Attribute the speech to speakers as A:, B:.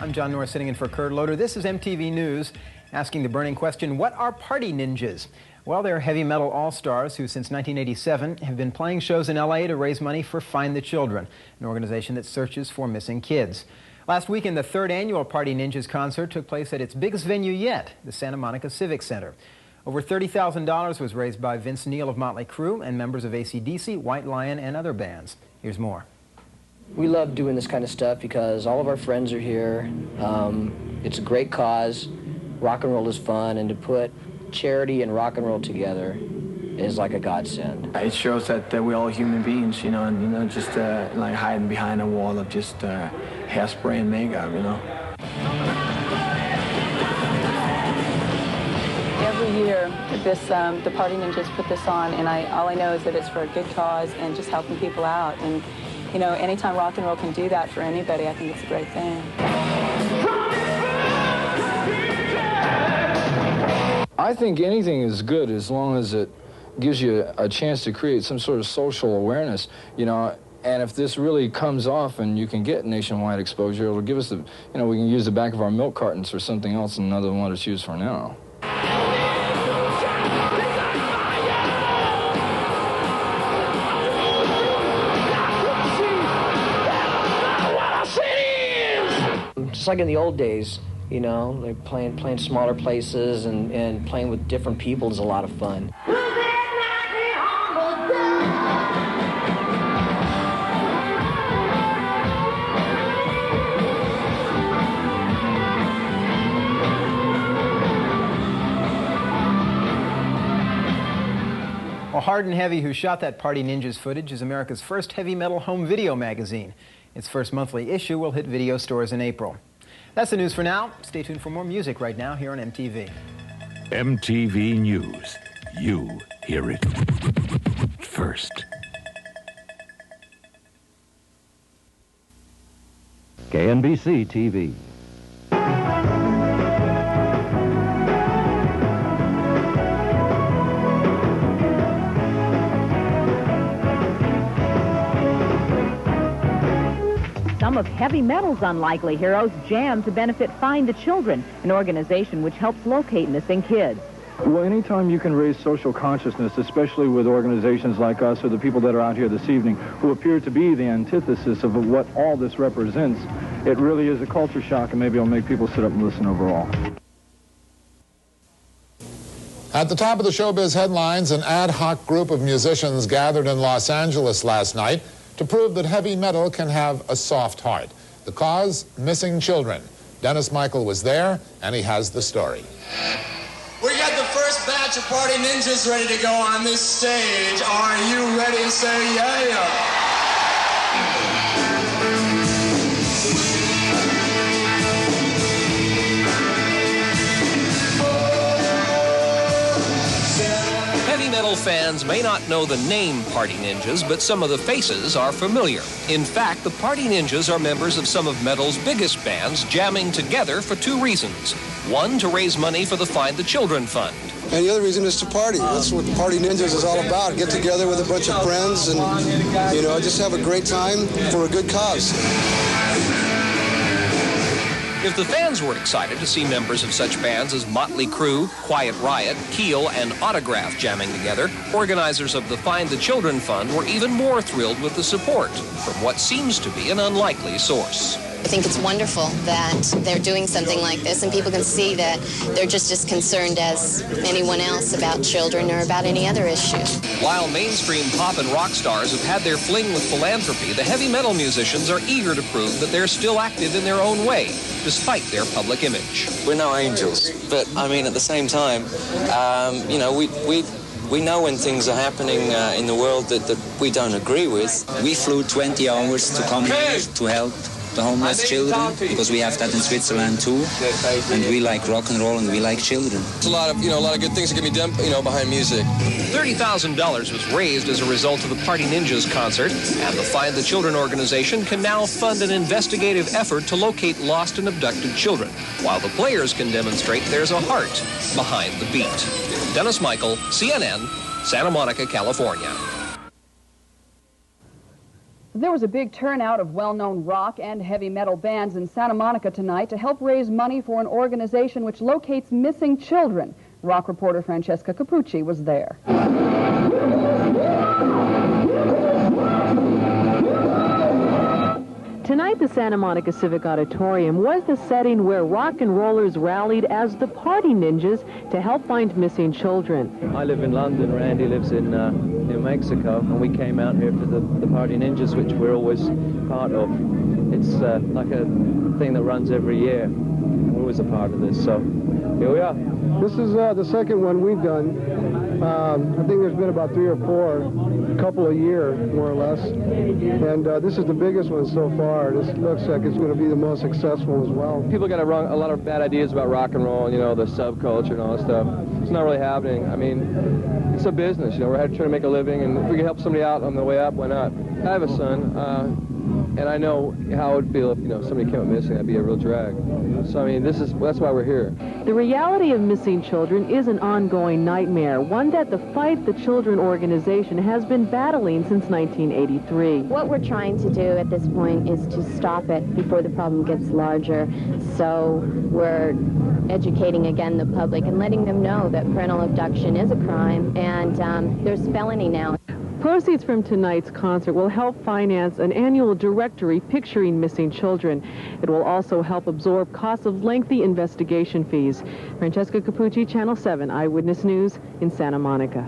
A: I'm John Norris sitting in for Kurt Loder. This is MTV News, asking the burning question, what are party ninjas? Well, they're heavy metal all-stars who since 1987 have been playing shows in LA to raise money for Find the Children, an organization that searches for missing kids. Last weekend, the third annual Party Ninjas concert took place at its biggest venue yet, the Santa Monica Civic Center. Over $30,000 was raised by Vince Neil of Motley Crue and members of AC/DC, White Lion, and other bands. Here's more.
B: We love doing this kind of stuff because all of our friends are here. It's a great cause. Rock and roll is fun, and to put charity and rock and roll together is like a godsend.
C: It shows that we're all human beings, you know, and just like hiding behind a wall of just hairspray and makeup, you know.
D: Every year, the Party Ninjas put this on, and all I know is that it's for a good cause and just helping people out. And you know, anytime rock and roll can do that for anybody, I think it's a great thing.
E: I think anything is good as long as it gives you a chance to create some sort of social awareness, you know, and if this really comes off and you can get nationwide exposure, it'll give us the, you know, we can use the back of our milk cartons for something else and another one to use for now.
B: Just like in the old days, you know, like playing smaller places and playing with different people is a lot of fun.
A: Well, Hard and Heavy, who shot that Party Ninjas footage, is America's first heavy metal home video magazine. Its first monthly issue will hit video stores in April. That's the news for now. Stay tuned for more music right now here on MTV.
F: MTV News. You hear it first. KNBC TV.
G: Some of heavy metal's unlikely heroes jam to benefit Find the Children, an organization which helps locate missing kids.
E: Well, anytime you can raise social consciousness, especially with organizations like us or the people that are out here this evening who appear to be the antithesis of what all this represents, it really is a culture shock, and maybe it'll make people sit up and listen overall.
H: At the top of the showbiz headlines, an ad hoc group of musicians gathered in Los Angeles last night to prove that heavy metal can have a soft heart. The cause? Missing children. Dennis Michael was there, and he has the story.
I: We got the first batch of Party Ninjas ready to go on this stage. Are you ready? Say yeah.
J: Heavy metal fans may not know the name Party Ninjas, but some of the faces are familiar. In fact, the Party Ninjas are members of some of metal's biggest bands jamming together for two reasons. One, to raise money for the Find the Children Fund.
K: And the other reason is to party. That's what Party Ninjas is all about. Get together with a bunch of friends and, you know, just have a great time for a good cause.
J: If the fans were excited to see members of such bands as Motley Crue, Quiet Riot, Keel, and Autograph jamming together, organizers of the Find the Children Fund were even more thrilled with the support from what seems to be an unlikely source.
L: I think it's wonderful that they're doing something like this, and people can see that they're just as concerned as anyone else about children or about any other issue.
J: While mainstream pop and rock stars have had their fling with philanthropy, the heavy metal musicians are eager to prove that they're still active in their own way, despite their public image.
M: We're no angels, but I mean, at the same time, you know, we know when things are happening in the world that we don't agree with.
N: We flew 20 hours to come here to help the homeless children, because we have that in Switzerland too, and we like rock and roll and we like children.
O: There's a lot of good things that can be done, behind music.
J: $30,000 was raised as a result of the Party Ninjas concert, and the Find the Children organization can now fund an investigative effort to locate lost and abducted children, while the players can demonstrate there's a heart behind the beat. Dennis Michael, CNN, Santa Monica, California.
P: There was a big turnout of well-known rock and heavy metal bands in Santa Monica tonight to help raise money for an organization which locates missing children. Rock reporter Francesca Capucci was there.
G: Tonight, the Santa Monica Civic Auditorium was the setting where rock and rollers rallied as the Party Ninjas to help find missing children.
Q: I live in London, Randy lives in New Mexico, and we came out here for the Party Ninjas, which we're always part of. It's like a thing that runs every year. We're always a part of this, so here we are.
R: This is the second one we've done. I think there's been about 3 or 4, a couple a year, more or less. And this is the biggest one so far. This looks like it's going to be the most successful as well.
Q: People got a lot of bad ideas about rock and roll, you know, the subculture and all that stuff. It's not really happening. I mean, it's a business, you know, we're trying to make a living, and if we can help somebody out on the way up, why not? I have a son, and I know how it would feel if, you know, somebody came up missing. That'd be a real drag. So, I mean, that's why we're here.
G: The reality of missing children is an ongoing nightmare, one that the Fight the Children organization has been battling since 1983.
S: What we're trying to do at this point is to stop it before the problem gets larger. So we're educating again the public and letting them know that parental abduction is a crime, and there's felony now.
G: Proceeds from tonight's concert will help finance an annual directory picturing missing children. It will also help absorb costs of lengthy investigation fees. Francesca Capucci, Channel 7 Eyewitness News in Santa Monica.